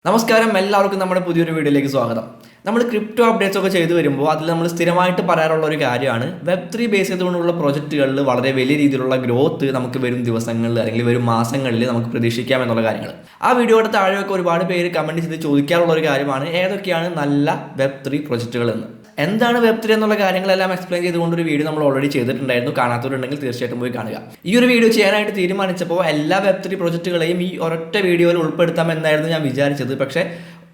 നമസ്കാരം, എല്ലാവർക്കും നമ്മുടെ പുതിയൊരു വീഡിയോയിലേക്ക് സ്വാഗതം. നമ്മൾ ക്രിപ്റ്റോ അപ്ഡേറ്റ്സ് ഒക്കെ ചെയ്തു വരുമ്പോൾ അതിൽ നമ്മൾ സ്ഥിരമായിട്ട് പറയാറുള്ള ഒരു കാര്യമാണ് വെബ്3 ബേസ് ചെയ്തുകൊണ്ടുള്ള പ്രൊജക്റ്റുകളിൽ വളരെ വലിയ രീതിയിലുള്ള ഗ്രോത്ത് നമുക്ക് വരും ദിവസങ്ങളിൽ അല്ലെങ്കിൽ വരും മാസങ്ങളിൽ നമുക്ക് പ്രതീക്ഷിക്കാം എന്നുള്ള കാര്യങ്ങൾ. ആ വീഡിയോയുടെ താഴെയൊക്കെ ഒരുപാട് പേര് കമൻറ്റ് ചെയ്ത് ചോദിക്കാറുള്ള ഒരു കാര്യമാണ് ഏതൊക്കെയാണ് നല്ല വെബ്3 പ്രൊജക്റ്റുകൾ എന്ന്. എന്താണ് വെബ്3 എന്നുള്ള കാര്യങ്ങളെല്ലാം എക്സ്പ്ലെയിൻ ചെയ്തുകൊണ്ടൊരു വീഡിയോ നമ്മൾ ഓൾറെഡി ചെയ്തിട്ടുണ്ടായിരുന്നു. കാണാത്തവരുണ്ടെങ്കിൽ തീർച്ചയായിട്ടും പോയി കാണുക. ഈ ഒരു വീഡിയോ ചെയ്യാനായിട്ട് തീരുമാനിച്ചപ്പോൾ എല്ലാ വെബ്3 പ്രൊജക്റ്റുകളെയും ഈ ഒരൊറ്റ വീഡിയോയിൽ ഉൾപ്പെടുത്താമെന്നായിരുന്നു ഞാൻ വിചാരിച്ചത്. പക്ഷേ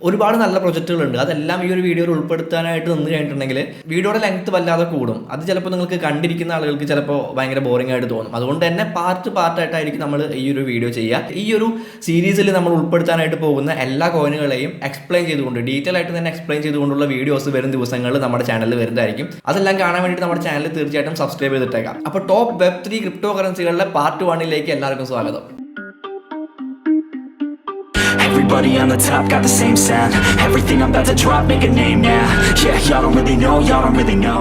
ഒരുപാട് നല്ല പ്രൊജക്റ്റുകളുണ്ട്. അതെല്ലാം ഈ ഒരു വീഡിയോയിൽ ഉൾപ്പെടുത്താനായിട്ട് നിന്ന് കഴിഞ്ഞിട്ടുണ്ടെങ്കിൽ വീഡിയോയുടെ ലെങ്ത് വല്ലാതെ കൂടും. അത് ചിലപ്പോൾ നിങ്ങൾക്ക് കണ്ടിരിക്കുന്ന ആളുകൾക്ക് ചിലപ്പോൾ ഭയങ്കര ബോറിംഗ് ആയിട്ട് തോന്നും. അതുകൊണ്ട് തന്നെ പാർട്ടായിട്ടായിരിക്കും നമ്മൾ ഈ ഒരു വീഡിയോ ചെയ്യുക. ഈ ഒരു സീരീസിൽ നമ്മൾ ഉൾപ്പെടുത്താനായിട്ട് പോകുന്ന എല്ലാ കോയിനുകളെയും എക്സ്പ്ലെയിൻ ചെയ്തുകൊണ്ട് ഡീറ്റെയിൽ ആയിട്ട് തന്നെ എക്സ്പ്ലെയിൻ ചെയ്തുകൊണ്ടുള്ള വീഡിയോസ് വരും ദിവസങ്ങളിൽ നമ്മുടെ ചാനലിൽ വരുന്നതായിരിക്കും. അതെല്ലാം കാണാൻ വേണ്ടിയിട്ട് നമ്മുടെ ചാനൽ തീർച്ചയായിട്ടും സബ്സ്ക്രൈബ് ചെയ്തിട്ടേക്കാം. അപ്പോൾ ടോപ്പ് വെബ്3 ക്രിപ്റ്റോ കറൻസികളുടെ പാർട്ട് 1 എല്ലാവർക്കും സ്വാഗതം. Everybody on the top got the same sound. Everything I'm about to drop, make a name now. Yeah, y'all don't really know.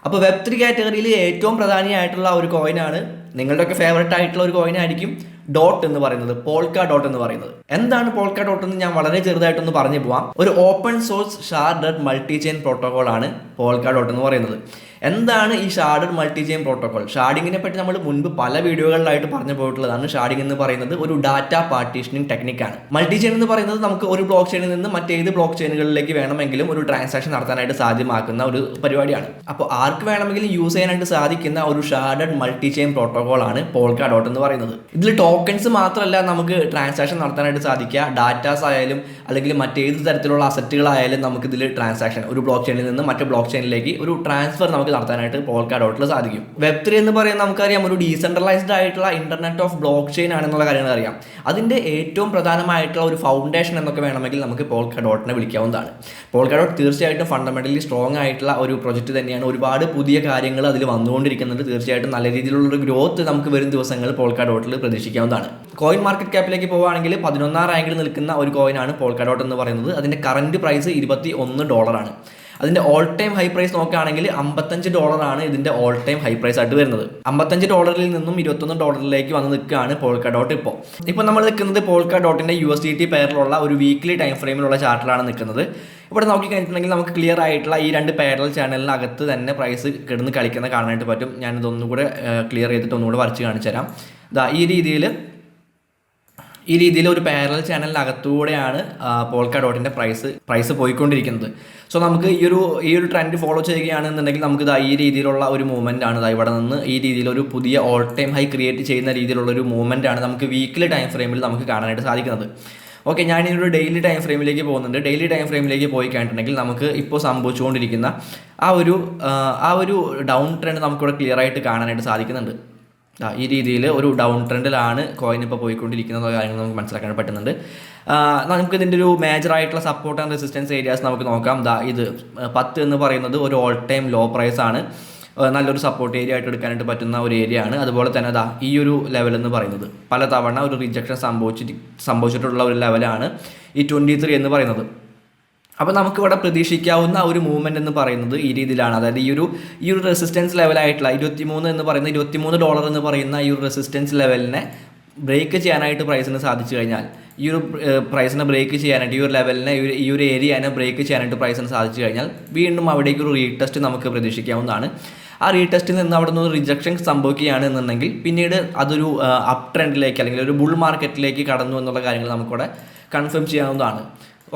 അപ്പോൾ വെബ്3 കാറ്റഗറിയിൽ ഏറ്റവും പ്രധാനിയായിട്ടുള്ള ഒരു കോയിനാണ്, നിങ്ങളുടെയൊക്കെ ഫേവറേറ്റ് ആയിട്ടുള്ള ഒരു കോയിനായിരിക്കും ഡോട്ട് എന്ന് പറയുന്നത്, പോൾക്ക ഡോട്ട് എന്ന് പറയുന്നത്. എന്താണ് പോൾക്ക ഡോട്ട് എന്ന് ഞാൻ വളരെ ചെറുതായിട്ടൊന്ന് പറഞ്ഞു പോവാം. ഒരു open source sharded multi chain protocol ആണ് പോൾക്ക ഡോട്ട് എന്ന് പറയുന്നത്. എന്താണ് ഈ ഷാർഡഡ് മൾട്ടി ചെയിൻ പ്രോട്ടോകോൾ? ഷാർഡിങ്ങിനെ പറ്റി നമ്മൾ മുൻപ് പല വീഡിയോകളിലായിട്ട് പറഞ്ഞു പോയിട്ടുള്ളതാണ്. ഷാർഡിങ് എന്ന് പറയുന്നത് ഒരു ഡാറ്റ പാർട്ടീഷനിങ് ടെക്നിക്കാണ്. മൾട്ടി ചെയിൻ എന്ന് പറയുന്നത് നമുക്ക് ഒരു ബ്ലോക്ക് ചെയിനിൽ നിന്ന് മറ്റേത് ബ്ലോക്ക് ചെയിനുകളിലേക്ക് വേണമെങ്കിലും ഒരു ട്രാൻസാക്ഷൻ നടത്താനായിട്ട് സാധ്യമാക്കുന്ന ഒരു പരിപാടിയാണ്. അപ്പോൾ ആർക്ക് വേണമെങ്കിലും യൂസ് ചെയ്യാനായിട്ട് സാധിക്കുന്ന ഒരു ഷാർഡഡ് മൾട്ടി ചെയിൻ പ്രോട്ടോകോൾ ആണ് പോൾക്ക ഡോട്ട് എന്ന് പറയുന്നത്. ഇതിൽ ടോക്കൺസ് മാത്രമല്ല നമുക്ക് ട്രാൻസാക്ഷൻ നടത്താനായിട്ട് സാധിക്കുക, ഡാറ്റാസ് ആയാലും അല്ലെങ്കിൽ മറ്റേത് തരത്തിലുള്ള അസറ്റുകളായാലും നമുക്ക് ഇതിൽ ട്രാൻസാക്ഷൻ ഒരു ബ്ലോക്ക് ചെയിനിൽ നിന്ന് മറ്റു ബ്ലോക്ക് ചെയിനിലേക്ക് ഒരു ട്രാൻസ്ഫർ നമുക്ക് നടത്താനായിട്ട് പോൾക്ക ഡോട്ടിൽ സാധിക്കും. വെബ്3 എന്ന് പറയുന്നത് നമുക്കറിയാം ഒരു ഡീസെൻട്രലൈസ്ഡ് ആയിട്ടുള്ള ഇന്റർനെറ്റ് ഓഫ് ബ്ലോക്ക് ചെയിൻ ആണെന്നുള്ള കാര്യങ്ങൾ അറിയാം. അതിൻ്റെ ഏറ്റവും പ്രധാനമായിട്ടുള്ള ഒരു ഫൗണ്ടേഷൻ എന്നൊക്കെ വേണമെങ്കിൽ നമുക്ക് പോൾക്ക ഡോട്ടിനെ വിളിക്കാവുന്നതാണ്. പോൾക്ക ഡോട്ട് തീർച്ചയായിട്ടും ഫണ്ടമെന്റലി സ്ട്രോങ് ആയിട്ടുള്ള ഒരു പ്രൊജക്റ്റ് തന്നെയാണ്. ഒരുപാട് പുതിയ കാര്യങ്ങൾ അതിൽ വന്നുകൊണ്ടിരിക്കുന്നുണ്ട്. തീർച്ചയായിട്ടും നല്ല രീതിയിലുള്ള ഒരു ഗ്രോത്ത് നമുക്ക് വരും ദിവസങ്ങളിൽ പോൾക്ക ഡോട്ടിൽ പ്രതീക്ഷിക്കാവുന്നതാണ്. കോയിൻ മാർക്കറ്റ് ക്യാപ്പിലേക്ക് പോവുകയാണെങ്കിൽ 11ാം റാങ്കിൽ നിൽക്കുന്ന ഒരു കോയിനാണ് പോൾക്ക ഡോട്ട് എന്ന് പറയുന്നത്. അതിൻ്റെ കറന്റ് പ്രൈസ് $21. അതിൻ്റെ ഓൾ ടൈം ഹൈ പ്രൈസ് നോക്കുകയാണെങ്കിൽ $55 ഇതിൻ്റെ ഓൾ ടൈം ഹൈ പ്രൈസ് ആയിട്ട് വരുന്നത്. $55 നിന്നും $21 വന്ന് നിൽക്കുകയാണ് പോൾക്ക ഡോട്ട്. ഇപ്പോൾ നമ്മൾ നിൽക്കുന്നത് പോൾക്ക ഡോട്ടിൻ്റെ USDT പെയറിലുള്ള ഒരു വീക്ക്ലി ടൈം ഫ്രെയിമിലുള്ള ചാർട്ടിലാണ് നിൽക്കുന്നത്. ഇവിടെ നോക്കി കഴിഞ്ഞിട്ടുണ്ടെങ്കിൽ നമുക്ക് ക്ലിയർ ആയിട്ടുള്ള ഈ രണ്ട് പാരലൽ ചാനലിനകത്ത് തന്നെ പ്രൈസ് കിടന്ന് കളിക്കുന്ന കാണാനായിട്ട് പറ്റും. ഞാനിതൊന്നുകൂടെ ക്ലിയർ ചെയ്തിട്ട് ഒന്നുകൂടെ വരച്ച് കാണിച്ചു തരാം. ഈ രീതിയിൽ ഒരു പാരലൽ ചാനലിനകത്തൂടെയാണ് പോൾക്ക ഡോട്ടിൻ്റെ പ്രൈസ് പോയിക്കൊണ്ടിരിക്കുന്നത്. സോ നമുക്ക് ഈ ഒരു ട്രെൻഡ് ഫോളോ ചെയ്യുകയാണെന്നുണ്ടെങ്കിൽ നമുക്ക് ഈ രീതിയിലുള്ള ഒരു മൂവ്മെൻ്റ് ആണ്. ഇവിടെ നിന്ന് ഈ രീതിയിലൊരു പുതിയ ഓൾ ടൈം ഹൈ ക്രിയേറ്റ് ചെയ്യുന്ന രീതിയിലുള്ളൊരു മൂവ്മെൻ്റ് ആണ് നമുക്ക് വീക്ക്ലി ടൈം ഫ്രെയിമിൽ നമുക്ക് കാണാനായിട്ട് സാധിക്കുന്നത്. ഓക്കെ, ഞാനിതൊരു ഡെയിലി ടൈം ഫ്രെയിമിലേക്ക് പോകുന്നുണ്ട്. ഡെയിലി ടൈം ഫ്രെയിമിലേക്ക് പോയി കഴിഞ്ഞിട്ടുണ്ടെങ്കിൽ നമുക്ക് ഇപ്പോൾ സംഭവിച്ചുകൊണ്ടിരിക്കുന്ന ആ ഒരു ഡൗൺ ട്രെൻഡ് നമുക്കിവിടെ ക്ലിയർ ആയിട്ട് കാണാനായിട്ട് സാധിക്കുന്നുണ്ട്. ഈ രീതിയിൽ ഒരു ഡൗൺ ട്രെൻഡിലാണ് കോയിൻ ഇപ്പോൾ പോയിക്കൊണ്ടിരിക്കുന്ന കാര്യങ്ങൾ നമുക്ക് മനസ്സിലാക്കാൻ പറ്റുന്നുണ്ട്. നമുക്ക് ഇതിൻ്റെ ഒരു മേജറായിട്ടുള്ള സപ്പോർട്ട് ആൻഡ് റെസിസ്റ്റൻസ് ഏരിയാസ് നമുക്ക് നോക്കാം. ഇത് 10 എന്ന് പറയുന്നത് ഒരു ഓൾ ടൈം ലോ പ്രൈസ് ആണ്. നല്ലൊരു സപ്പോർട്ട് ഏരിയ ആയിട്ട് എടുക്കാനായിട്ട് പറ്റുന്ന ഒരു ഏരിയ ആണ്. അതുപോലെ തന്നെ ഈ ഒരു ലെവൽ എന്ന് പറയുന്നത് പലതവണ ഒരു റിജക്ഷൻ സംഭവിച്ചിട്ടുള്ള ഒരു ലെവലാണ് ഈ 23 എന്ന് പറയുന്നത്. അപ്പോൾ നമുക്കിവിടെ പ്രതീക്ഷിക്കാവുന്ന ഒരു മൂവ്മെൻറ്റ് എന്ന് പറയുന്നത് ഈ രീതിയിലാണ്. അതായത് ഈ ഒരു റെസിസ്റ്റൻസ് ലെവലായിട്ടുള്ള 23 എന്ന് പറയുന്ന $23 എന്ന് പറയുന്ന ഈ ഒരു റെസിസ്റ്റൻസ് ലെവലിനെ ബ്രേക്ക് ചെയ്യാനായിട്ട് പ്രൈസിന് സാധിച്ചു കഴിഞ്ഞാൽ, ഈ ഒരു പ്രൈസിനെ ബ്രേക്ക് ചെയ്യാനായിട്ട് ഈ ഒരു ലെവലിനെ ഈ ഒരു ഏരിയനെ ബ്രേക്ക് ചെയ്യാനായിട്ട് പ്രൈസിന് സാധിച്ചു കഴിഞ്ഞാൽ വീണ്ടും അവിടേക്ക് ഒരു റീടെസ്റ്റ് നമുക്ക് പ്രതീക്ഷിക്കാവുന്നതാണ്. ആ റീടെസ്റ്റിൽ നിന്ന് അവിടെ നിന്ന് റിജക്ഷൻ സംഭവിക്കുകയാണെന്നുണ്ടെങ്കിൽ പിന്നീട് അതൊരു അപ്പ് ട്രെൻഡിലേക്ക് അല്ലെങ്കിൽ ഒരു ബുൾ മാർക്കറ്റിലേക്ക് കടന്നു എന്നുള്ള കാര്യങ്ങൾ നമുക്കിവിടെ കൺഫേം ചെയ്യാവുന്നതാണ്.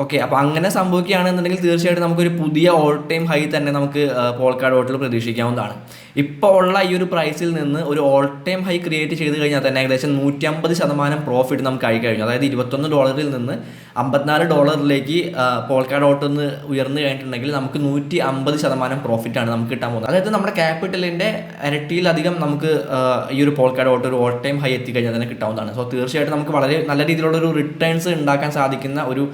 ഓക്കെ, അപ്പോൾ അങ്ങനെ സംഭവിക്കുകയാണെന്നുണ്ടെങ്കിൽ തീർച്ചയായിട്ടും നമുക്കൊരു പുതിയ ഓൾ ടൈം ഹൈ തന്നെ നമുക്ക് പോൾക്ക ഡോട്ടിൽ പ്രതീക്ഷിക്കാവുന്നതാണ്. ഇപ്പോൾ ഉള്ള ഈ ഒരു പ്രൈസിൽ നിന്ന് ഒരു ഓൾ ടൈം ഹൈ ക്രിയേറ്റ് ചെയ്ത് കഴിഞ്ഞാൽ തന്നെ ഏകദേശം 150% പ്രോഫിറ്റ് നമുക്ക് ആയി കഴിഞ്ഞു. അതായത് $21 നിന്ന് $54 പോൾക്ക ഡോട്ട് ഒന്ന് ഉയർന്നു കഴിഞ്ഞിട്ടുണ്ടെങ്കിൽ നമുക്ക് 150% പ്രോഫിറ്റാണ് നമുക്ക് കിട്ടാൻ പോകുന്നത്. അതായത് നമ്മുടെ ക്യാപിറ്റലിൻ്റെ ഇരട്ടിയിലധികം നമുക്ക് ഈ ഒരു പോൾക്ക ഡോട്ട് ഒരു ഓൾ ടൈം ഹൈ എത്തിക്കഴിഞ്ഞാൽ തന്നെ കിട്ടാവുന്നതാണ്. സോ തീർച്ചയായിട്ടും നമുക്ക് വളരെ നല്ല രീതിയിലുള്ളൊരു റിട്ടേൺസ് ഉണ്ടാക്കാൻ സാധിക്കുന്ന ഒരു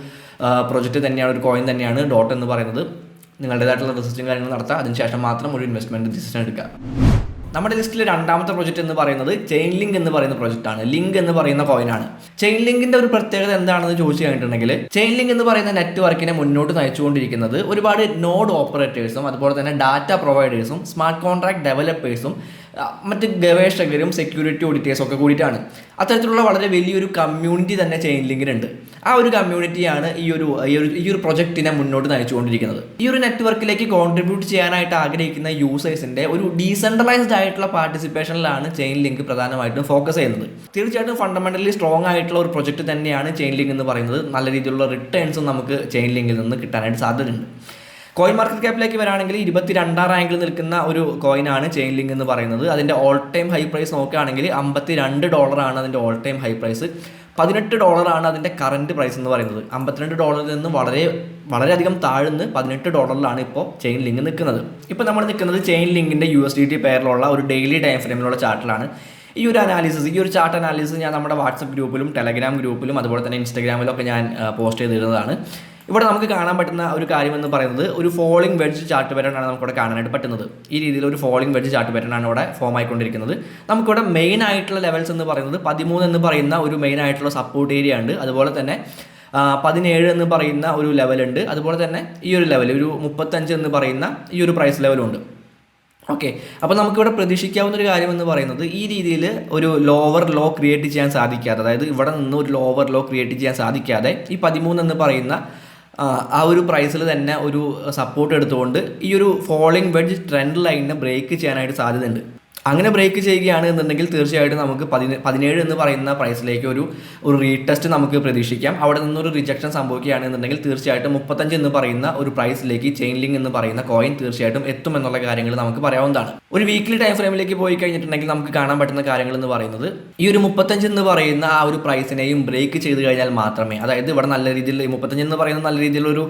പ്രൊജക്റ്റ് തന്നെയാണ്, ഒരു കോയിൻ തന്നെയാണ് ഡോട്ട് എന്ന് പറയുന്നത്. നിങ്ങളുടേതായിട്ടുള്ള റിസർച്ചും കാര്യങ്ങൾ നടത്തുക, അതിനുശേഷം മാത്രം ഒരു ഇൻവെസ്റ്റ്മെൻറ്റ് ഡിസിഷൻ എടുക്കുക. നമ്മുടെ ലിസ്റ്റിലെ രണ്ടാമത്തെ പ്രൊജക്റ്റ് എന്ന് പറയുന്നത് ചെയിൻ ലിങ്ക് എന്ന് പറയുന്ന പ്രൊജക്റ്റാണ്. ലിങ്ക് എന്ന് പറയുന്ന കോയിനാണ്. ചെയിൻ ലിങ്കിന്റെ ഒരു പ്രത്യേകത എന്താണെന്ന് ചോദിച്ചു കഴിഞ്ഞിട്ടുണ്ടെങ്കിൽ, ചെയിൻ ലിങ്ക് എന്ന് പറയുന്ന നെറ്റ്വർക്കിനെ മുന്നോട്ട് നയിച്ചുകൊണ്ടിരിക്കുന്നത് ഒരുപാട് നോഡ് ഓപ്പറേറ്റേഴ്സും അതുപോലെ തന്നെ ഡാറ്റ പ്രൊവൈഡേഴ്സും സ്മാർട്ട് കോൺട്രാക്ട് ഡെവലപ്പേഴ്സും മറ്റ് ഗവേഷകരും സെക്യൂരിറ്റി ഓഡിറ്റേഴ്സും ഒക്കെ കൂടിയിട്ടാണ്. അത്തരത്തിലുള്ള വളരെ വലിയൊരു കമ്മ്യൂണിറ്റി തന്നെ ചെയിൻ ലിങ്കിനുണ്ട്. ആ ഒരു കമ്മ്യൂണിറ്റിയാണ് ഈ ഒരു പ്രൊജക്റ്റിനെ മുന്നോട്ട് നയിച്ചുകൊണ്ടിരിക്കുന്നത്. ഈ ഒരു നെറ്റ്വർക്കിലേക്ക് കോൺട്രിബ്യൂട്ട് ചെയ്യാനായിട്ട് ആഗ്രഹിക്കുന്ന യൂസേഴ്സിന്റെ ഒരു ഡീസെൻട്രലൈസ്ഡ് ആയിട്ടുള്ള പാർട്ടിസിപ്പേഷനിലാണ് ചെയിൻ ലിങ്ക് പ്രധാനമായിട്ടും ഫോക്കസ് ചെയ്യുന്നത്. തീർച്ചയായിട്ടും ഫണ്ടമെന്റലി സ്ട്രോങ് ആയിട്ടുള്ള ഒരു പ്രൊജക്റ്റ് തന്നെയാണ് ചെയിൻ ലിങ്ക് എന്ന് പറയുന്നത്. നല്ല രീതിയിലുള്ള റിട്ടേൺസും നമുക്ക് ചെയിൻ ലിങ്കിൽ നിന്ന് കിട്ടാനായിട്ട് സാധ്യതയുണ്ട്. കോയിൻ മാർക്കറ്റ് ക്യാപ്പിലേക്ക് വരാണെങ്കിൽ 22ാം റാങ്കിൽ നിൽക്കുന്ന ഒരു കോയിനാണ് ചെയിൻ ലിങ്ക് എന്ന് പറയുന്നത്. അതിൻ്റെ ഓൾ ടൈം ഹൈ പ്രൈസ് നോക്കുകയാണെങ്കിൽ $52 അതിൻ്റെ ഓൾ ടൈം ഹൈ പ്രൈസ്. $18 അതിൻ്റെ കറൻറ്റ് പ്രൈസ് എന്ന് പറയുന്നത്. $52 നിന്ന് വളരെയധികം താഴ്ന്ന് $18 ഇപ്പോൾ ചെയിൻ ലിങ്ക് നിൽക്കുന്നത്. ഇപ്പോൾ നമ്മൾ നിൽക്കുന്നത് ചെയിൻ ലിങ്കിൻ്റെ USDT പെയറിലുള്ള ഒരു ഡെയിലി ടൈം ഫ്രെയിമിലുള്ള ചാർട്ടിലാണ്. ഈ ഒരു ചാർട്ട് അനാലിസിസ് ഞാൻ നമ്മുടെ വാട്സപ്പ് ഗ്രൂപ്പിലും ടെലഗ്രാം ഗ്രൂപ്പിലും അതുപോലെ തന്നെ ഇൻസ്റ്റാഗ്രാമിലും ഒക്കെ ഞാൻ പോസ്റ്റ് ചെയ്തിരുന്നതാണ്. ഇവിടെ നമുക്ക് കാണാൻ പറ്റുന്ന ഒരു കാര്യം എന്ന് പറയുന്നത് ഒരു ഫോളിംഗ് വെഡ്ജ് ചാർട്ട് പാറ്റേൺ ആണ് നമുക്കിവിടെ കാണാനായിട്ട് പറ്റുന്നത്. ഈ രീതിയിൽ ഒരു ഫോളിംഗ് വെഡ്ജ് ചാർട്ട് പാറ്റേൺ ആണ് ഇവിടെ ഫോം ആയിക്കൊണ്ടിരിക്കുന്നത്. നമുക്കിവിടെ മെയിൻ ആയിട്ടുള്ള ലെവൽസ് എന്ന് പറയുന്നത് 13 എന്ന് പറയുന്ന ഒരു മെയിൻ ആയിട്ടുള്ള സപ്പോർട്ട് ഏരിയ ഉണ്ട്. അതുപോലെ തന്നെ 17 എന്ന് പറയുന്ന ഒരു ലെവലുണ്ട്. അതുപോലെ തന്നെ ഈ ഒരു ലെവൽ ഒരു 35 എന്ന് പറയുന്ന ഈ ഒരു പ്രൈസ് ലെവലുണ്ട്. ഓക്കെ, അപ്പോൾ നമുക്കിവിടെ പ്രതീക്ഷിക്കാവുന്ന ഒരു കാര്യം എന്ന് പറയുന്നത് ഈ രീതിയിൽ ഒരു ലോവർ ലോ ക്രിയേറ്റ് ചെയ്യാൻ സാധിക്കാതെ, അതായത് ഇവിടെ നിന്ന് ഒരു ലോവർ ലോ ക്രിയേറ്റ് ചെയ്യാൻ സാധിക്കാതെ ഈ 13 എന്ന് പറയുന്ന ആ ഒരു പ്രൈസിൽ തന്നെ ഒരു സപ്പോർട്ട് എടുത്തുകൊണ്ട് ഈ ഒരു ഫോളിംഗ് വെഡ്ജ് ട്രെൻഡ് ലൈനിനെ ബ്രേക്ക് ചെയ്യാനായിട്ട് സാധ്യതയുണ്ട്. അങ്ങനെ ബ്രേക്ക് ചെയ്യുകയാണ് എന്നുണ്ടെങ്കിൽ തീർച്ചയായിട്ടും നമുക്ക് 17 എന്ന് പറയുന്ന പ്രൈസിലേക്ക് ഒരു റീടെസ്റ്റ് നമുക്ക് പ്രതീക്ഷിക്കാം. അവിടെ നിന്നൊരു റിജക്ഷൻ സംഭവിക്കുകയാണെന്നുണ്ടെങ്കിൽ തീർച്ചയായിട്ടും 35 എന്ന് പറയുന്ന ഒരു പ്രൈസിലേക്ക് ചെയിൻ ലിങ്ക് എന്ന് പറയുന്ന കോയിൻ തീർച്ചയായിട്ടും എത്തുമെന്നുള്ള കാര്യങ്ങൾ നമുക്ക് പറയാവുന്നതാണ്. ഒരു വീക്ക്ലി ടൈം ഫ്രെയിമിലേക്ക് പോയി കഴിഞ്ഞിട്ടുണ്ടെങ്കിൽ നമുക്ക് കാണാൻ പറ്റുന്ന കാര്യങ്ങൾ എന്ന് പറയുന്നത് ഈ ഒരു 35 എന്ന് പറയുന്ന ആ ഒരു പ്രൈസിനെയും ബ്രേക്ക് ചെയ്ത് കഴിഞ്ഞാൽ മാത്രമേ, അതായത് ഇവിടെ നല്ല രീതിയിൽ 35 എന്ന് പറയുന്ന നല്ല രീതിയിലൊരു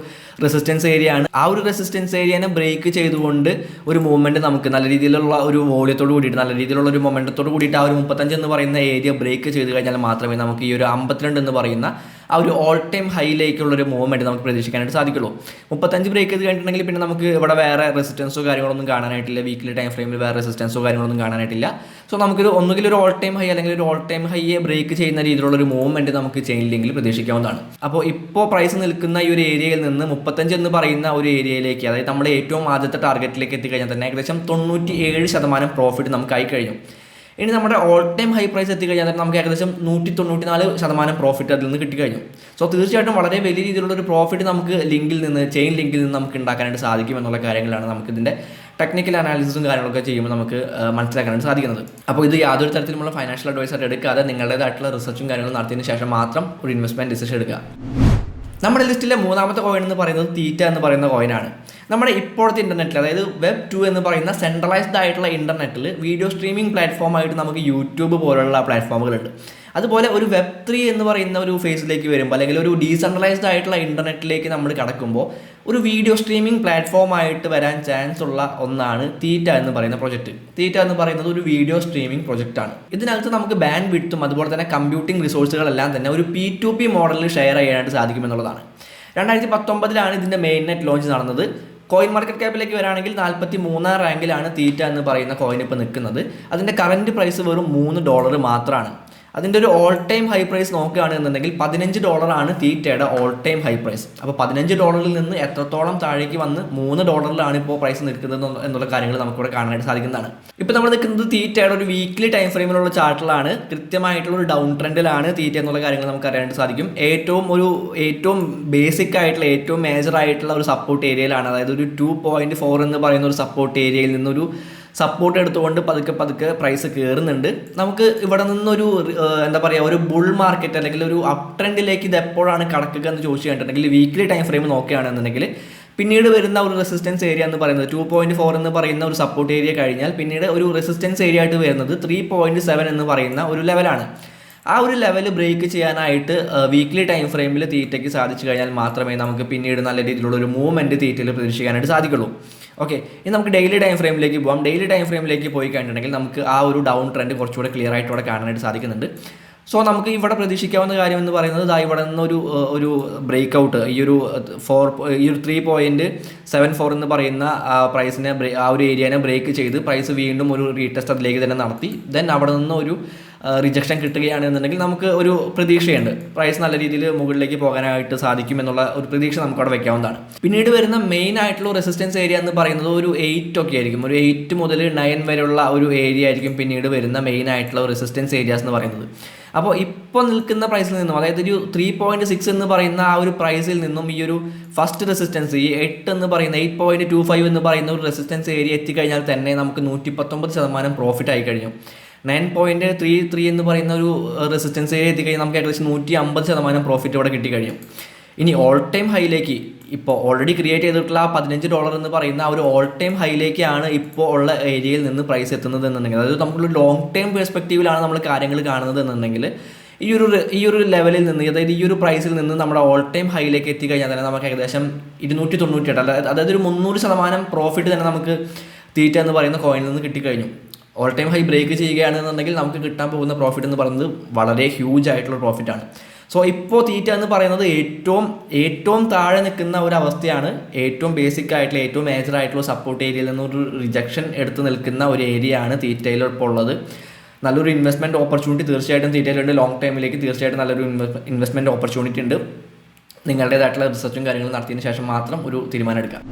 റെസിസ്റ്റൻസ് ഏരിയ ആണ്. ആ ഒരു റെസിസ്റ്റൻസ് ഏരിയനെ ബ്രേക്ക് ചെയ്തുകൊണ്ട് ഒരു മൂവ്മെന്റ് നമുക്ക് നല്ല രീതിയിലുള്ള ഒരു വോളിയത്തോട് കൂടിയിട്ട് നല്ല രീതിയിലുള്ള ഒരു മൊമെന്റത്തോട് കൂടിയിട്ട് ആ ഒരു 35 എന്ന് പറയുന്ന ഏരിയ ബ്രേക്ക് ചെയ്ത് കഴിഞ്ഞാൽ മാത്രമേ നമുക്ക് ഈ ഒരു 52 എന്ന് പറയുന്ന ആ ഒരു ഓൾ ടൈം ഹൈയിലേക്കുള്ളൊരു മൂവ്മെൻറ്റ് നമുക്ക് പ്രതീക്ഷിക്കാനായിട്ട് സാധിക്കുള്ളൂ. 35 ബ്രേക്ക് ചെയ്ത് കഴിഞ്ഞിട്ടുണ്ടെങ്കിൽ പിന്നെ നമുക്ക് ഇവിടെ വേറെ റെസിസ്റ്റൻസോ കാര്യങ്ങളൊന്നും കാണാനായിട്ടില്ല. വീക്ക്ലി ടൈം ഫ്രെയിമിൽ വേറെ റെസിസ്റ്റൻസോ കാര്യങ്ങളൊന്നും കാണാനായിട്ടില്ല. സോ നമുക്കൊരു ഒന്നുകിൽ ഒരു ഓൾ ടൈം ഹൈ അല്ലെങ്കിൽ ഒരു ഓൾ ടൈം ഹൈയെ ബ്രേക്ക് ചെയ്യുന്ന രീതിയിലുള്ള ഒരു മൂവ്മെൻറ്റ് നമുക്ക് ചെയിൻ ലിങ്കിൽ പ്രതീക്ഷിക്കാവുന്നതാണ്. അപ്പോൾ ഇപ്പോൾ പ്രൈസ് നിൽക്കുന്ന ഈ ഒരു ഏരിയയിൽ നിന്ന് 35 എന്ന് പറയുന്ന ഒരു ഏരിയയിലേക്ക്, അതായത് നമ്മുടെ ഏറ്റവും ആദ്യത്തെ ടാർഗറ്റിലേക്ക് എത്തിക്കഴിഞ്ഞാൽ തന്നെ ഏകദേശം 97% പ്രോഫിറ്റ് നമുക്കായി കഴിഞ്ഞു. ഇനി നമ്മുടെ ഓൾ ടൈം ഹൈ പ്രൈസ് എത്തിക്കഴിഞ്ഞാൽ നമുക്ക് ഏകദേശം 194% പ്രോഫിറ്റ് അതിൽ നിന്ന് കിട്ടിക്കഴിഞ്ഞു. സോ തീർച്ചയായിട്ടും വളരെ വലിയ രീതിയിലുള്ള ഒരു പ്രോഫിറ്റ് നമുക്ക് ചെയിൻ ലിങ്കിൽ നിന്ന് നമുക്ക് ഉണ്ടാക്കാനായിട്ട് സാധിക്കും എന്നുള്ള കാര്യങ്ങളാണ് നമുക്ക് ഇതിൻ്റെ ടെക്നിക്കൽ അനാലിസിസും കാര്യങ്ങളൊക്കെ ചെയ്യുമ്പോൾ നമുക്ക് മനസ്സിലാക്കാനായിട്ട് സാധിക്കുന്നത്. അപ്പോൾ ഇത് യാതൊരു തരത്തിലുള്ള ഫൈനാൻഷ്യൽ അഡ്വൈസർ എടുക്കാതെ നിങ്ങളുടേതായിട്ടുള്ള റിസർച്ചും കാര്യങ്ങളും നടത്തിയതിന് ശേഷം മാത്രം ഒരു ഇൻവെസ്റ്റ്മെൻറ്റ് ഡിസിഷൻ എടുക്കുക. നമ്മുടെ ലിസ്റ്റിലെ മൂന്നാമത്തെ കോയിൻ എന്ന് പറയുന്നത് തീറ്റ എന്ന് പറയുന്ന കോയിനാണ്. നമ്മുടെ ഇപ്പോഴത്തെ ഇൻ്റർനെറ്റിൽ, അതായത് വെബ് 2 എന്ന് പറയുന്ന സെൻട്രലൈസ്ഡ് ആയിട്ടുള്ള ഇൻ്റർനെറ്റിൽ വീഡിയോ സ്ട്രീമിംഗ് പ്ലാറ്റ്ഫോമായിട്ട് നമുക്ക് യൂട്യൂബ് പോലുള്ള പ്ലാറ്റ്ഫോമുകളുണ്ട്. അതുപോലെ ഒരു വെബ് 3 എന്ന് പറയുന്ന ഒരു ഫേസിലേക്ക് വരുമ്പോൾ, അല്ലെങ്കിൽ ഒരു ഡീസെൻട്രലൈസ്ഡ് ആയിട്ടുള്ള ഇൻ്റർനെറ്റിലേക്ക് നമ്മൾ കടക്കുമ്പോൾ ഒരു വീഡിയോ സ്ട്രീമിംഗ് പ്ലാറ്റ്ഫോമായിട്ട് വരാൻ ചാൻസ് ഉള്ള ഒന്നാണ് തീറ്റ എന്ന് പറയുന്ന പ്രൊജക്റ്റ്. തീറ്റ എന്ന് പറയുന്നത് ഒരു വീഡിയോ സ്ട്രീമിംഗ് പ്രൊജക്റ്റാണ്. ഇതിനകത്ത് നമുക്ക് ബാൻഡ് വിഡ്ത്തും അതുപോലെ തന്നെ കമ്പ്യൂട്ടിംഗ് റിസോഴ്സുകളെല്ലാം തന്നെ ഒരു P2P മോഡലിൽ ഷെയർ ചെയ്യാനായിട്ട് സാധിക്കുമെന്നുള്ളതാണ്. 2019 ഇതിൻ്റെ മെയിൻ നെറ്റ് ലോഞ്ച് നടന്നത്. കോയിൻ മാർക്കറ്റ് ക്യാപ്പിലേക്ക് വരാണെങ്കിൽ 43ാം റാങ്കിലാണ് തീറ്റ എന്ന് പറയുന്ന കോയിൻ ഇപ്പോൾ നിൽക്കുന്നത്. അതിൻ്റെ കറൻറ്റ് പ്രൈസ് വെറും $3 മാത്രമാണ്. അതിൻ്റെ ഒരു ഓൾ ടൈം ഹൈ പ്രൈസ് നോക്കുകയാണെന്നുണ്ടെങ്കിൽ $15 തീറ്റയുടെ ഓൾ ടൈം ഹൈ പ്രൈസ്. അപ്പോൾ $15 നിന്ന് എത്രത്തോളം താഴേക്ക് വന്ന് $3 ഇപ്പോൾ പ്രൈസ് നിൽക്കുന്നത് എന്നുള്ള കാര്യങ്ങൾ നമുക്കിവിടെ കാണാനായിട്ട് സാധിക്കുന്നതാണ്. ഇപ്പോൾ നമ്മൾ നിൽക്കുന്നത് തീറ്റയുടെ ഒരു വീക്ക്ലി ടൈം ഫ്രെയിമിലുള്ള ചാർട്ടിലാണ്. കൃത്യമായിട്ടുള്ള ഒരു ഡൗൺ ട്രെൻഡിലാണ് തീറ്റ എന്നുള്ള കാര്യങ്ങൾ നമുക്ക് അറിയാനായിട്ട് സാധിക്കും. ഏറ്റവും ബേസിക് ആയിട്ടുള്ള ഏറ്റവും മേജർ ആയിട്ടുള്ള ഒരു സപ്പോർട്ട് ഏരിയയിലാണ്. അതായത് ഒരു 2.4 എന്ന് പറയുന്ന ഒരു സപ്പോർട്ട് ഏരിയയിൽ നിന്നൊരു സപ്പോർട്ട് എടുത്തുകൊണ്ട് പതുക്കെ പ്രൈസ് കയറുന്നുണ്ട്. നമുക്ക് ഇവിടെ നിന്നൊരു ഒരു ബുൾ മാർക്കറ്റ് അല്ലെങ്കിൽ ഒരു അപ് ട്രെൻഡിലേക്ക് ഇത് എപ്പോഴാണ് കടക്കുക എന്ന് ചോദിച്ചു കഴിഞ്ഞിട്ടുണ്ടെങ്കിൽ വീക്ക്ലി ടൈം ഫ്രെയിം നോക്കുകയാണെന്നുണ്ടെങ്കിൽ പിന്നീട് വരുന്ന ഒരു റെസിസ്റ്റൻസ് ഏരിയ എന്ന് പറയുന്നത് 2.4 എന്ന് പറയുന്ന ഒരു സപ്പോർട്ട് ഏരിയ കഴിഞ്ഞാൽ പിന്നീട് ഒരു റെസിസ്റ്റൻസ് ഏരിയ ആയിട്ട് വരുന്നത് 3.7 എന്ന് പറയുന്ന ഒരു ലെവലാണ്. ആ ഒരു ലെവൽ ബ്രേക്ക് ചെയ്യാനായിട്ട് വീക്ക്ലി ടൈം ഫ്രെയിമിൽ തീറ്റയ്ക്ക് സാധിച്ചു കഴിഞ്ഞാൽ മാത്രമേ നമുക്ക് പിന്നീട് നല്ല രീതിയിലുള്ള ഒരു മൂവ്മെൻറ്റ് തീറ്റയിൽ പ്രതീക്ഷിക്കാനായിട്ട് സാധിക്കുള്ളൂ. ഓക്കെ, ഇനി നമുക്ക് ഡെയിലി ടൈം ഫ്രെയിമിലേക്ക് പോകാം. ഡെയിലി ടൈം ഫ്രെയിമിലേക്ക് പോയി കഴിഞ്ഞിട്ടുണ്ടെങ്കിൽ നമുക്ക് ആ ഒരു ഡൗൺ ട്രെൻഡ് കുറച്ചുകൂടെ ക്ലിയർ ആയിട്ട് ഇവിടെ കാണാനായിട്ട് സാധിക്കുന്നുണ്ട്. സോ നമുക്ക് ഇവിടെ പ്രതീക്ഷിക്കാവുന്ന കാര്യം എന്ന് പറയുന്നത് ഇവിടെ നിന്നൊരു ബ്രേക്ക് ഔട്ട് ഈ ഒരു 3.74 എന്ന് പറയുന്ന പ്രൈസിനെ ആ ഒരു ഏരിയനെ ബ്രേക്ക് ചെയ്ത് പ്രൈസ് വീണ്ടും ഒരു റീടെസ്റ്റ് അതിലേക്ക് തന്നെ നടത്തി ദെൻ അവിടെ നിന്ന് ഒരു റിജക്ഷൻ കിട്ടുകയാണെന്നുണ്ടെങ്കിൽ നമുക്ക് ഒരു പ്രതീക്ഷയുണ്ട്, പ്രൈസ് നല്ല രീതിയിൽ മുകളിലേക്ക് പോകാനായിട്ട് സാധിക്കും എന്നുള്ള ഒരു പ്രതീക്ഷ നമുക്ക് അവിടെ വെക്കാവുന്നതാണ്. പിന്നീട് വരുന്ന മെയിൻ ആയിട്ടുള്ള റെസിസ്റ്റൻസ് ഏരിയ എന്ന് പറയുന്നത് ഒരു 8 ഒക്കെ ആയിരിക്കും. ഒരു 8 മുതൽ 9 വരെയുള്ള ഒരു ഏരിയ ആയിരിക്കും പിന്നീട് വരുന്ന മെയിൻ ആയിട്ടുള്ള റെസിസ്റ്റൻസ് ഏരിയാസ് എന്ന് പറയുന്നത്. അപ്പോൾ ഇപ്പോൾ നിൽക്കുന്ന പ്രൈസിൽ നിന്നും, അതായത് ഒരു 3.6 എന്ന് പറയുന്ന ആ ഒരു പ്രൈസിൽ നിന്നും ഈ ഒരു ഫസ്റ്റ് റെസിസ്റ്റൻസ്, ഈ 8 എന്ന് പറയുന്ന 8.25 എന്ന് പറയുന്ന ഒരു റെസിസ്റ്റൻസ് ഏരിയ എത്തിക്കഴിഞ്ഞാൽ തന്നെ നമുക്ക് 119% പ്രോഫിറ്റ് ആയി കഴിഞ്ഞു. 9.33 എന്ന് പറയുന്ന ഒരു റെസിസ്റ്റൻസ് ഏരിയ എത്തിക്കഴിഞ്ഞാൽ നമുക്ക് ഏകദേശം 150% പ്രോഫിറ്റ് ഇവിടെ കിട്ടിക്കഴിയും. ഇനി ഓൾ ടൈം ഹൈയിലേക്ക് ഇപ്പോൾ ഓൾറെഡി ക്രിയേറ്റ് ചെയ്തിട്ടുള്ള ആ $15 എന്ന് പറയുന്ന ആ ഒരു ഓൾ ടൈം ഹൈയിലേക്കാണ് ഇപ്പോൾ ഉള്ള ഏരിയയിൽ നിന്ന് പ്രൈസ് എത്തുന്നത് എന്നുണ്ടെങ്കിൽ, അതായത് നമുക്കൊരു ലോങ് ടൈം പെർസ്പെക്റ്റീവിലാണ് നമ്മൾ കാര്യങ്ങൾ കാണുന്നത് എന്നുണ്ടെങ്കിൽ ഈ ഒരു ലെവലിൽ നിന്ന്, അതായത് ഈ ഒരു പ്രൈസിൽ നിന്ന് നമ്മുടെ ഓൾ ടൈം ഹൈയിലേക്ക് എത്തിക്കഴിഞ്ഞാൽ തന്നെ നമുക്ക് ഏകദേശം 298, അതായത് ഒരു 300% പ്രോഫിറ്റ് തന്നെ നമുക്ക് തീറ്റ എന്ന് പറയുന്ന കോയിനിൽ നിന്ന് കിട്ടിക്കഴിഞ്ഞു. ഓൾ ടൈം ഹൈ ബ്രേക്ക് ചെയ്യുകയാണെന്നുണ്ടെങ്കിൽ നമുക്ക് കിട്ടാൻ പോകുന്ന പ്രോഫിറ്റ് എന്ന് പറയുന്നത് വളരെ ഹ്യൂജ് ആയിട്ടുള്ള പ്രോഫിറ്റാണ്. സോ ഇപ്പോൾ തീറ്റ എന്ന് പറയുന്നത് ഏറ്റവും താഴെ നിൽക്കുന്ന ഒരു അവസ്ഥയാണ്. ഏറ്റവും ബേസിക് ആയിട്ടുള്ള, ഏറ്റവും മേജർ ആയിട്ടുള്ള സപ്പോർട്ട് ഏരിയയിൽ നിന്ന് ഒരു റിജക്ഷൻ എടുത്ത് നിൽക്കുന്ന ഒരു ഏരിയ ആണ് തീറ്റയിൽ ഇപ്പോൾ ഉള്ളത്. നല്ലൊരു ഇൻവെസ്റ്റ്മെൻറ്റ് ഓപ്പർച്യൂണിറ്റി തീർച്ചയായിട്ടും തീറ്റയിലുണ്ട്. ലോങ് ടൈമിലേക്ക് തീർച്ചയായിട്ടും നല്ലൊരു ഇൻവെസ്റ്റ്മെൻറ്റ് ഓപ്പർച്യൂണിറ്റി ഉണ്ട്. നിങ്ങളുടേതായിട്ടുള്ള റിസർച്ചും കാര്യങ്ങളും നടത്തിയതിന് ശേഷം മാത്രം ഒരു തീരുമാനം എടുക്കാം.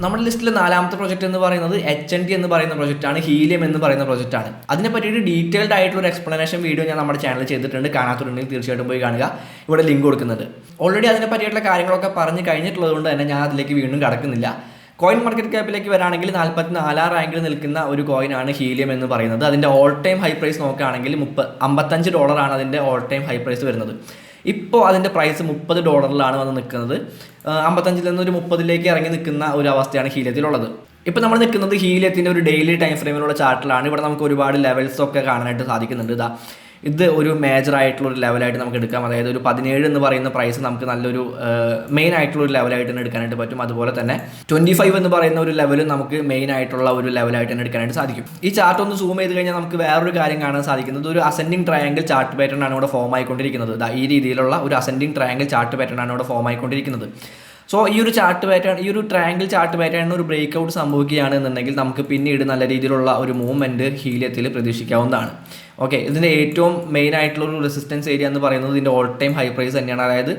നമ്മുടെ ലിസ്റ്റിൽ 4ാമത്തെ പ്രൊജക്റ്റ് എന്ന് പറയുന്നത് HNT എന്ന് പറയുന്ന പ്രൊജക്റ്റാണ്, ഹീലിയം എന്ന് പറയുന്ന പ്രൊജക്റ്റാണ്. അതിനെ പറ്റിയിട്ട് ഡീറ്റെയിൽഡ് ആയിട്ടുള്ള ഒരു എക്സ്പ്ലനേഷൻ വീഡിയോ ഞാൻ നമ്മുടെ ചാനൽ ചെയ്തിട്ടുണ്ട്. കാണാത്തുണ്ടെങ്കിൽ തീർച്ചയായിട്ടും പോയി കാണുക. ഇവിടെ ലിങ്ക് കൊടുക്കുന്നുണ്ട്. ഓൾറെഡി അതിനെ പറ്റിയിട്ടുള്ള കാര്യങ്ങളൊക്കെ പറഞ്ഞു കഴിഞ്ഞിട്ടുള്ളത് കൊണ്ട് തന്നെ ഞാൻ അതിലേക്ക് വീണ്ടും കടക്കുന്നില്ല. കോയിൻ മാർക്കറ്റ് ക്യാപ്പിലേക്ക് വരാണെങ്കിൽ 44 റാങ്കിൽ നിൽക്കുന്ന ഒരു കോയിനാണ് ഹീലിയം എന്ന് പറയുന്നത്. അതിൻ്റെ ഓൾ ടൈം ഹൈ പ്രൈസ് നോക്കുകയാണെങ്കിൽ $55 അതിൻ്റെ ഓൾ ടൈം ഹൈ പ്രൈസ് വരുന്നത്. ഇപ്പോൾ അതിൻ്റെ പ്രൈസ് $30 വന്ന് നിൽക്കുന്നത്. 55 നിന്ന് ഒരു 30 ഇറങ്ങി നിൽക്കുന്ന ഒരു അവസ്ഥയാണ് ഹീലിയത്തിലുള്ളത്. ഇപ്പോൾ നമ്മൾ നിൽക്കുന്നത് ഹീലിയത്തിൻ്റെ ഒരു ഡെയിലി ടൈം ഫ്രെയിമിലുള്ള ചാർട്ടിലാണ്. ഇവിടെ നമുക്ക് ഒരുപാട് ലെവൽസ് ഒക്കെ കാണാനായിട്ട് സാധിക്കുന്നുണ്ട്. ഇത് ഒരു മേജർ ആയിട്ടുള്ള ഒരു ലെവലായിട്ട് നമുക്ക് എടുക്കാം. അതായത് ഒരു 17 എന്ന് പറയുന്ന പ്രൈസ് നമുക്ക് നല്ലൊരു മെയിൻ ആയിട്ടുള്ള ഒരു ലെവലായിട്ട് തന്നെ എടുക്കാനായിട്ട് പറ്റും. അതുപോലെ തന്നെ 25 എന്ന് പറയുന്ന ഒരു ലെവലും നമുക്ക് മെയിൻ ആയിട്ടുള്ള ഒരു ലെവലായിട്ട് തന്നെ എടുക്കാനായിട്ട് സാധിക്കും. ഈ ചാർട്ട് ഒന്ന് സൂം ചെയ്ത് കഴിഞ്ഞാൽ നമുക്ക് വേറൊരു കാര്യം കാണാൻ സാധിക്കുന്നത്, ഒരു അസെൻഡിങ് ട്രയാങ്കിൾ ചാർട്ട് പാറ്റേൺ ആണ് ഇവിടെ ഫോം ആയിക്കൊണ്ടിരിക്കുന്നത്. ഈ രീതിയിലുള്ള ഒരു അസെൻഡിങ് ട്രയാങ്കിൾ ചാർട്ട് പാറ്റേൺ ആണ് ഇവിടെ ഫോം ആയിക്കൊണ്ടിരിക്കുന്നത്. സോ ഈ ഒരു ചാർട്ട് പാറ്റേൺ, ഈ ഒരു ട്രയാങ്കിൾ ചാർട്ട് പാറ്റേണിന് ഒരു ബ്രേക്ക് ഔട്ട് സംഭവിക്കുകയാണെന്നുണ്ടെങ്കിൽ നമുക്ക് പിന്നീട് നല്ല രീതിയിലുള്ള ഒരു മൂവ്മെൻറ്റ് ഹീലിയത്തിൽ പ്രതീക്ഷിക്കാവുന്നതാണ്. ഓക്കെ, ഇതിൻ്റെ ഏറ്റവും മെയിൻ ആയിട്ടുള്ള ഒരു റെസിസ്റ്റൻസ് ഏരിയ എന്ന് പറയുന്നത് ഇതിൻ്റെ ഓൾ ടൈം ഹൈ പ്രൈസ് തന്നെയാണ്. അതായത്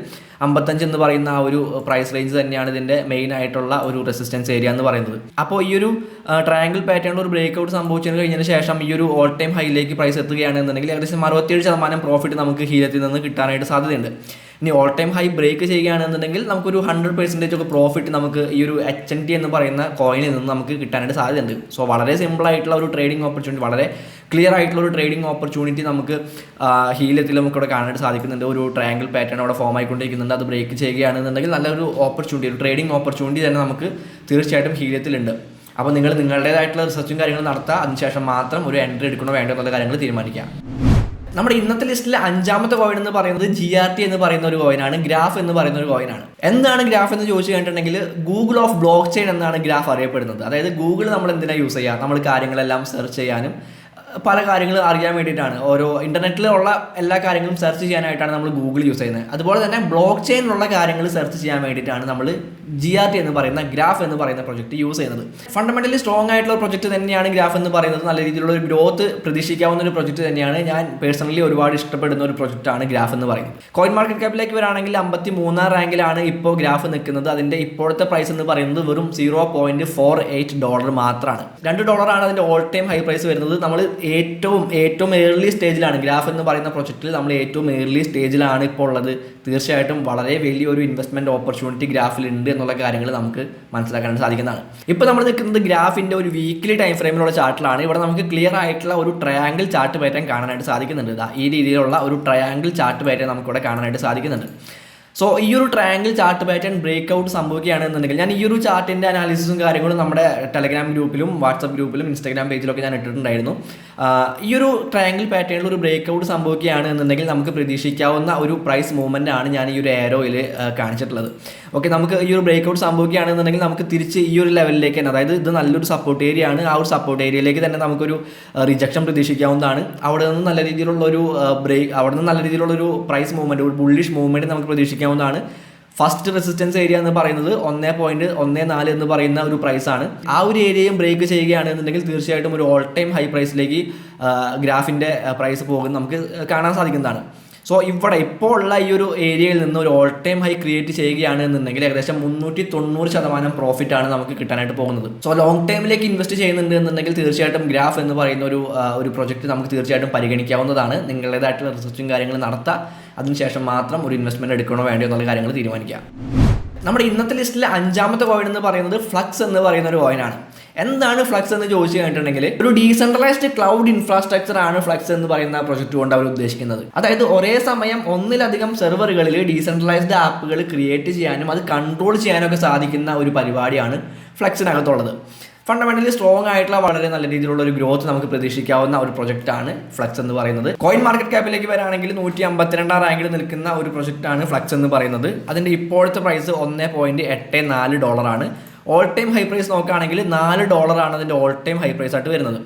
55 എന്ന് പറയുന്ന ആ ഒരു പ്രൈസ് റേഞ്ച് തന്നെയാണ് ഇതിൻ്റെ മെയിൻ ആയിട്ടുള്ള ഒരു റെസിസ്റ്റൻസ് ഏരിയ എന്ന് പറയുന്നത്. അപ്പോൾ ഈ ഒരു ട്രയാങ്കിൾ പാറ്റേണിൽ ഒരു ബ്രേക്ക് ഔട്ട് സംഭവിച്ചതിന് കഴിഞ്ഞതിന് ശേഷം ഈ ഒരു ഓൾ ടൈം ഹൈയിലേക്ക് പ്രൈസ് എത്തുകയാണെന്നുണ്ടെങ്കിൽ ഏകദേശം 67% പ്രോഫിറ്റ് നമുക്ക് ഹീലിയത്തിൽ നിന്ന് കിട്ടാനായിട്ട് സാധ്യതയുണ്ട്. ഇനി ഓൾ ടൈം ഹൈ ബ്രേക്ക് ചെയ്യുകയാണെന്നുണ്ടെങ്കിൽ നമുക്കൊരു 100% ഒക്കെ പ്രോഫിറ്റ് നമുക്ക് ഈ ഒരു HNT എന്ന് പറയുന്ന കോയിനിൽ നിന്ന് നമുക്ക് കിട്ടാനായിട്ട് സാധ്യതയുണ്ട്. സോ വളരെ സിമ്പിൾ ആയിട്ടുള്ള ഒരു ട്രേഡിംഗ് ഓപ്പർച്യൂണിറ്റി, വളരെ ക്ലിയർ ആയിട്ടുള്ള ഒരു ട്രേഡിംഗ് ഓപ്പർച്യൂണിറ്റി നമുക്ക് ഹീലിയത്തിൽ നമുക്കിവിടെ കാണാനായിട്ട് സാധിക്കുന്നുണ്ട്. ഒരു ട്രയാങ്കിൾ പാറ്റേൺ അവിടെ ഫോം ആയിക്കൊണ്ടിരിക്കുന്നുണ്ട്. അത് ബ്രേക്ക് ചെയ്യുകയാണെന്നുണ്ടെങ്കിൽ നല്ലൊരു ഓപ്പർച്യൂണിറ്റി, ഒരു ട്രേഡിംഗ് ഓപ്പർച്യൂണിറ്റി തന്നെ നമുക്ക് തീർച്ചയായിട്ടും ഹീലിയത്തിലുണ്ട്. അപ്പോൾ നിങ്ങൾ നിങ്ങളുടേതായിട്ടുള്ള റിസർച്ചും കാര്യങ്ങളും നടത്തുക. അതിനുശേഷം മാത്രം ഒരു എൻട്രി എടുക്കണോ വേണ്ടോ എന്നുള്ള കാര്യങ്ങൾ തീരുമാനിക്കുക. നമ്മുടെ ഇന്നത്തെ ലിസ്റ്റിലെ 5ാമത്തെ കോയിൻ എന്ന് പറയുന്നത് GRT എന്ന് പറയുന്ന ഒരു കോയിനാണ്, ഗ്രാഫ് എന്ന് പറയുന്ന ഒരു കോയിനാണ്. എന്താണ് ഗ്രാഫ് എന്ന് ചോദിച്ചു കഴിഞ്ഞിട്ടുണ്ടെങ്കിൽ ഗൂഗിൾ ഓഫ് ബ്ലോക്ക് ചെയിൻ എന്നാണ് ഗ്രാഫ് അറിയപ്പെടുന്നത്. അതായത് ഗൂഗിൾ നമ്മൾ എന്തിനാണ് യൂസ് ചെയ്യുക, നമ്മൾ കാര്യങ്ങളെല്ലാം സെർച്ച് ചെയ്യാനും പല കാര്യങ്ങൾ അറിയാൻ വേണ്ടിയിട്ടാണ്. ഓരോ ഇൻ്റർനെറ്റിലുള്ള എല്ലാ കാര്യങ്ങളും സെർച്ച് ചെയ്യാനായിട്ടാണ് നമ്മൾ ഗൂഗിൾ യൂസ് ചെയ്യുന്നത്. അതുപോലെ തന്നെ ബ്ലോക്ക് ചെയിനിലുള്ള കാര്യങ്ങൾ സെർച്ച് ചെയ്യാൻ വേണ്ടിയിട്ടാണ് നമ്മൾ GRT എന്ന് പറയുന്ന ഗ്രാഫ് എന്ന് പറയുന്ന പ്രൊജക്റ്റ് യൂസ് ചെയ്യുന്നത്. ഫണ്ടമെൻ്റലി സ്ട്രോങ് ആയിട്ടുള്ള പ്രൊജക്റ്റ് തന്നെയാണ് ഗ്രാഫ് എന്ന് പറയുന്നത്. നല്ല രീതിയിലുള്ള ഒരു ഗ്രോത്ത് പ്രതീക്ഷിക്കാവുന്ന ഒരു പ്രൊജക്റ്റ് തന്നെയാണ്. ഞാൻ പേഴ്സണലി ഒരുപാട് ഇഷ്ടപ്പെടുന്ന ഒരു പ്രൊജക്റ്റാണ് ഗ്രാഫ് എന്ന് പറയുന്നത്. കോയിൻ മാർക്കറ്റ് ക്യാപ്പിലേക്ക് വരാണെങ്കിൽ 53 റാങ്കിലാണ് ഇപ്പോൾ ഗ്രാഫ് നിൽക്കുന്നത്. അതിൻ്റെ ഇപ്പോഴത്തെ പ്രൈസ് എന്ന് പറയുന്നത് വെറും $0.48 മാത്രമാണ്. $2 അതിൻ്റെ ഓൾ ടൈം ഹൈ പ്രൈസ് വരുന്നത്. നമ്മൾ ഏറ്റവും ഏർലി സ്റ്റേജിലാണ് ഗ്രാഫ് എന്ന് പറയുന്ന പ്രൊജക്റ്റിൽ, നമ്മൾ ഏറ്റവും ഏർലി സ്റ്റേജിലാണ് ഇപ്പോൾ ഉള്ളത്. തീർച്ചയായിട്ടും വളരെ വലിയൊരു ഇൻവെസ്റ്റ്മെൻറ്റ് ഓപ്പർച്യൂണിറ്റി ഗ്രാഫിലുണ്ട് എന്നുള്ള കാര്യങ്ങൾ നമുക്ക് മനസ്സിലാക്കാൻ സാധിക്കുന്നതാണ്. ഇപ്പോൾ നമ്മൾ നിൽക്കുന്നത് ഗ്രാഫിൻ്റെ ഒരു വീക്ക്ലി ടൈം ഫ്രെയിമിലുള്ള ചാർട്ടിലാണ്. ഇവിടെ നമുക്ക് ക്ലിയർ ആയിട്ടുള്ള ഒരു ട്രയാങ്കിൾ ചാർട്ട് പാറ്റേൺ കാണാനായിട്ട് സാധിക്കുന്നുണ്ട്. ഈ രീതിയിലുള്ള ഒരു ട്രയാങ്കിൾ ചാർട്ട് പാറ്റേൺ നമുക്കിവിടെ കാണാനായിട്ട് സാധിക്കുന്നുണ്ട്. സോ ഈ ഒരു triangle chart pattern break out സംഭവിക്കുകയാണെന്നുണ്ടെങ്കിൽ, ഞാൻ ഈ ഒരു ചാർട്ടിൻ്റെ അനാലിസിസും കാര്യങ്ങളും നമ്മുടെ ടെലഗ്രാം ഗ്രൂപ്പിലും വാട്സപ്പ് ഗ്രൂപ്പിലും ഇൻസ്റ്റാഗ്രാം പേജിലൊക്കെ ഞാൻ ഇട്ടിട്ടുണ്ടായിരുന്നു. ഈ ഒരു ട്രയാങ്കിൾ പാറ്റേണിൽ ഒരു ബ്രേക്ക് ഔട്ട് സംഭവിക്കുകയാണെന്നുണ്ടെങ്കിൽ നമുക്ക് പ്രതീക്ഷിക്കാവുന്ന ഒരു പ്രൈസ് മൂവ്മെൻ്റ് ആണ് ഞാൻ ഈ ഒരു ആരോയിൽ കാണിച്ചിട്ടുള്ളത്. ഓക്കെ, നമുക്ക് ഈ ഒരു ബ്രേക്ക് ഔട്ട് സംഭവിക്കുകയാണെന്നുണ്ടെങ്കിൽ നമുക്ക് തിരിച്ച് ഈ ഒരു ലെവലിലേക്ക് തന്നെ, അതായത് ഇത് നല്ലൊരു സപ്പോർട്ട് ഏരിയ ആണ്, ആ ഒരു സപ്പോർട്ട് ഏരിയയിലേക്ക് തന്നെ നമുക്കൊരു റിജക്ഷൻ പ്രതീക്ഷിക്കാവുന്നതാണ്. അവിടെ നിന്ന് നല്ല രീതിയിലുള്ളൊരു നല്ല രീതിയിലുള്ളൊരു പ്രൈസ് മൂവ്മെൻറ്റ്, ഒരു ബുള്ളിഷ് മൂവ്മെൻറ്റ് നമുക്ക് പ്രതീക്ഷിക്കാവുന്നതാണ്. ഫസ്റ്റ് റെസിസ്റ്റൻസ് ഏരിയ എന്ന് പറയുന്നത് 1.14 എന്ന് പറയുന്ന ഒരു പ്രൈസാണ്. ആ ഒരു ഏരിയയും ബ്രേക്ക് ചെയ്യുകയാണെന്നുണ്ടെങ്കിൽ തീർച്ചയായിട്ടും ഒരു ഓൾ ടൈം ഹൈ പ്രൈസിലേക്ക് ഗ്രാഫിൻ്റെ പ്രൈസ് പോകുന്നത് നമുക്ക് കാണാൻ സാധിക്കുന്നതാണ്. സോ ഇവിടെ ഇപ്പോൾ ഉള്ള ഈ ഒരു ഏരിയയിൽ നിന്ന് ഒരു ഓൾ ടൈം ഹൈ ക്രിയേറ്റ് ചെയ്യുകയാണ് എന്നുണ്ടെങ്കിൽ ഏകദേശം 390% പ്രോഫിറ്റാണ് നമുക്ക് കിട്ടാനായിട്ട് പോകുന്നത്. സോ ലോങ് ടൈമിലേക്ക് ഇൻവെസ്റ്റ് ചെയ്യുന്നുണ്ട് എന്നുണ്ടെങ്കിൽ തീർച്ചയായിട്ടും ഗ്രാഫ് എന്ന് പറയുന്ന ഒരു പ്രൊജക്റ്റ് നമുക്ക് തീർച്ചയായിട്ടും പരിഗണിക്കാവുന്നതാണ്. നിങ്ങളുടേതായിട്ടുള്ള റിസർച്ചും കാര്യങ്ങളും നടത്താം. അതിനുശേഷം മാത്രം ഒരു ഇൻവെസ്റ്റ്മെൻറ്റ് എടുക്കണോ വേണ്ടയോ എന്നുള്ള കാര്യങ്ങൾ തീരുമാനിക്കാം. നമ്മുടെ ഇന്നത്തെ ലിസ്റ്റിലെ 5ാമത്തെ കോയിൻ എന്ന് പറയുന്നത് ഫ്ലക്സ് എന്ന് പറയുന്ന ഒരു കോയിനാണ്. എന്താണ് ഫ്ലക്സ് എന്ന് ചോദിച്ചു കഴിഞ്ഞിട്ടുണ്ടെങ്കിൽ ഒരു ഡീസെൻട്രലൈസ്ഡ് ക്ലൗഡ് ഇൻഫ്രാസ്ട്രക്ചർ ആണ് ഫ്ലക്സ് എന്ന് പറയുന്ന പ്രൊജക്ട് കൊണ്ട് അവർ ഉദ്ദേശിക്കുന്നത്. അതായത് ഒരേ സമയം ഒന്നിലധികം സെർവറുകളിൽ ഡീസെൻട്രലൈസ്ഡ് ആപ്പുകൾ ക്രിയേറ്റ് ചെയ്യാനും അത് കൺട്രോൾ ചെയ്യാനും ഒക്കെ സാധിക്കുന്ന ഒരു പരിപാടിയാണ് ഫ്ലക്സിനകത്തുള്ളത്. ഫണ്ടമെന്റലി സ്ട്രോങ് ആയിട്ടുള്ള വളരെ നല്ല രീതിയിലുള്ള ഒരു ഗ്രോത്ത് നമുക്ക് പ്രതീക്ഷിക്കാവുന്ന ഒരു പ്രൊജക്റ്റാണ് ഫ്ലക്സ് എന്ന് പറയുന്നത്. കോയിൻ മാർക്കറ്റ് ക്യാപ്പിലേക്ക് വരാണെങ്കിൽ 152 റാങ്കിൽ നിൽക്കുന്ന ഒരു പ്രൊജക്റ്റാണ് ഫ്ലക്സ് എന്ന് പറയുന്നത്. അതിൻ്റെ ഇപ്പോഴത്തെ പ്രൈസ് $1.84 ആണ്. ഓൾ ടൈം ഹൈ പ്രൈസ് നോക്കുകയാണെങ്കിൽ $4 ആണ് അതിൻ്റെ ഓൾ ടൈം ഹൈ പ്രൈസ് ആയിട്ട് വരുന്നത്.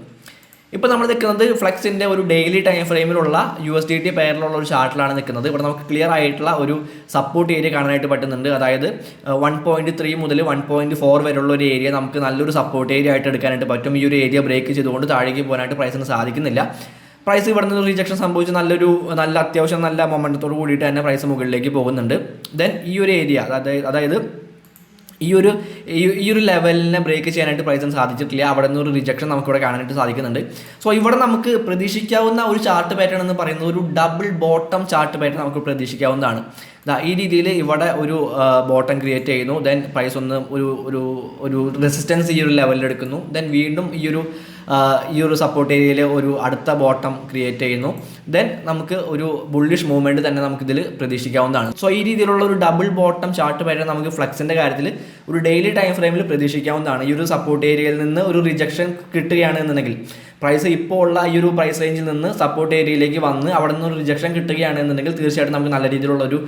ഇപ്പോൾ നമ്മൾ നിൽക്കുന്നത് ഫ്ലക്സിൻ്റെ ഒരു ഡെയിലി ടൈം ഫ്രെയിമിലുള്ള USDT പെയറിലുള്ള ഒരു ചാർട്ടിലാണ് നിൽക്കുന്നത്. ഇവിടെ നമുക്ക് ക്ലിയർ ആയിട്ടുള്ള ഒരു സപ്പോർട്ട് ഏരിയ കാണാനായിട്ട് പറ്റുന്നുണ്ട്. അതായത് 1.3 മുതൽ 1.4 വരെയുള്ള ഒരു ഏരിയ നമുക്ക് നല്ലൊരു സപ്പോർട്ട് ഏരിയ ആയിട്ട് എടുക്കാനായിട്ട് പറ്റും. ഈ ഒരു ഏരിയ ബ്രേക്ക് ചെയ്തുകൊണ്ട് താഴേക്ക് പോകാനായിട്ട് പ്രൈസിന് സാധിക്കുന്നില്ല. പ്രൈസ് ഇവിടെ നിന്ന് റിജക്ഷൻ സംഭവിച്ച് നല്ല അത്യാവശ്യം നല്ല മൊമെൻറ്റത്തോട് കൂടിയിട്ട് തന്നെ പ്രൈസ് മുകളിലേക്ക് പോകുന്നുണ്ട്. ദെൻ ഈ ഒരു ഏരിയ അതായത് ഈ ഒരു ലെവലിനെ ബ്രേക്ക് ചെയ്യാനായിട്ട് പ്രൈസിന് സാധിച്ചിട്ടില്ല. അവിടെ നിന്ന് ഒരു റിജക്ഷൻ നമുക്കിവിടെ കാണാനായിട്ട് സാധിക്കുന്നുണ്ട്. സോ ഇവിടെ നമുക്ക് പ്രതീക്ഷിക്കാവുന്ന ഒരു ചാർട്ട് പാറ്റേൺ എന്ന് പറയുന്നത് ഒരു ഡബിൾ ബോട്ടം ചാർട്ട് പാറ്റേൺ നമുക്ക് പ്രതീക്ഷിക്കാവുന്നതാണ്. ഈ രീതിയിൽ ഇവിടെ ഒരു ബോട്ടം ക്രിയേറ്റ് ചെയ്യുന്നു. ദെൻ പ്രൈസ് ഒന്ന് ഒരു റെസിസ്റ്റൻസ് ഈ ഒരു ലെവലിൽ എടുക്കുന്നു. ദെൻ വീണ്ടും ഈ ഒരു സപ്പോർട്ട് ഏരിയയിൽ ഒരു അടുത്ത ബോട്ടം ക്രിയേറ്റ് ചെയ്യുന്നു. ദെൻ നമുക്ക് ഒരു ബുള്ളിഷ് മൂവ്മെൻറ്റ് തന്നെ നമുക്കിതിൽ പ്രതീക്ഷിക്കാവുന്നതാണ്. സോ ഈ രീതിയിലുള്ള ഒരു ഡബിൾ ബോട്ടം ചാർട്ട് പാറ്റേൺ നമുക്ക് ഫ്ലക്സിൻ്റെ കാര്യത്തിൽ ഒരു ഡെയിലി ടൈം ഫ്രെയിമിൽ പ്രതീക്ഷിക്കാവുന്നതാണ്. ഈ ഒരു സപ്പോർട്ട് ഏരിയയിൽ നിന്ന് ഒരു റിജക്ഷൻ കിട്ടുകയാണെന്നുണ്ടെങ്കിൽ പ്രൈസ് ഇപ്പോൾ ഉള്ള ഈ ഒരു പ്രൈസ് റേഞ്ചിൽ നിന്ന് സപ്പോർട്ട് ഏരിയയിലേക്ക് വന്ന് അവിടെ നിന്ന് ഒരു റിജക്ഷൻ കിട്ടുകയാണെന്നുണ്ടെങ്കിൽ തീർച്ചയായിട്ടും നമുക്ക് നല്ല രീതിയിലുള്ള ഒരു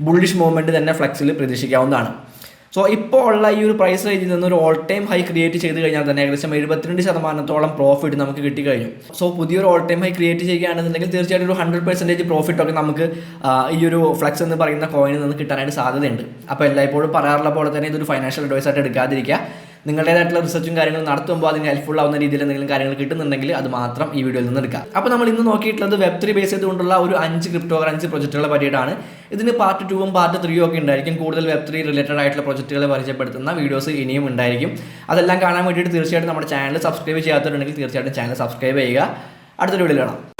ബുള്ളിഷ് മൂവ്മെൻറ്റ് തന്നെ ഫ്ലക്സിൽ പ്രതീക്ഷിക്കാവുന്നതാണ്. സോ ഇപ്പോൾ ഉള്ള ഈ ഒരു പ്രൈസ് റേഞ്ചിൽ നിന്ന് ഒരു ഓൾ ടൈം ഹൈ ക്രിയേറ്റ് ചെയ്ത് കഴിഞ്ഞാൽ തന്നെ ഏകദേശം 72% പ്രോഫിറ്റ് നമുക്ക് കിട്ടിക്കഴിഞ്ഞു. സോ പുതിയൊരു ഓൾ ടൈം ഹൈ ക്രിയേറ്റ് ചെയ്യുകയാണെന്നുണ്ടെങ്കിൽ തീർച്ചയായിട്ടും ഒരു 100% പ്രോഫിറ്റ് ഒക്കെ നമുക്ക് ഈ ഒരു ഫ്ലക്സ് എന്ന് പറയുന്ന കോയിനിൽ നിന്ന് കിട്ടാനായിട്ട് സാധ്യതയുണ്ട്. അപ്പോൾ എല്ലായ്പ്പോഴും പറയാറുള്ള പോലെ തന്നെ ഇതൊരു ഫൈനാൻഷ്യൽ അഡ്വൈസ് ആയിട്ട് എടുക്കാതിരിക്കുക. നിങ്ങളുടേതായിട്ടുള്ള റിസർച്ചും കാര്യങ്ങളും നടത്തുമ്പോൾ അതിന് ഹെൽപ്ഫുൾ ആവുന്ന രീതിയിൽ എന്തെങ്കിലും കാര്യങ്ങൾ കിട്ടുന്നുണ്ടെങ്കിൽ അത് മാത്രം ഈ വീഡിയോയിൽ നിന്ന് എടുക്കുക. അപ്പോൾ നമ്മൾ ഇന്ന് നോക്കിയിട്ടുള്ളത് Web3 ബേസ് ചെയ്തുകൊണ്ടുള്ള ഒരു 5 ക്രിപ്റ്റോകറൻസി പ്രൊജക്റ്റുകളെ പറ്റിയിട്ടാണ്. ഇതിന് പാർട്ട് 2ഉം പാർട്ട് 3ഉം ഒക്കെ ഉണ്ടായിരിക്കും. കൂടുതൽ Web3 റിലേറ്റഡ് ആയിട്ടുള്ള പ്രൊജക്റ്റുകളെ പരിചയപ്പെടുത്തുന്ന വീഡിയോസ് ഇനിയും ഉണ്ടായിരിക്കും. അതെല്ലാം കാണാൻ വേണ്ടിയിട്ട് തീർച്ചയായിട്ടും നമ്മുടെ ചാനൽ സബ്സ്ക്രൈബ് ചെയ്യാത്തവരുണ്ടെങ്കിൽ തീർച്ചയായിട്ടും ചാനൽ സബ്സ്ക്രൈബ് ചെയ്യുക. അടുത്തൊരു വീഡിയോയിൽ കാണാം.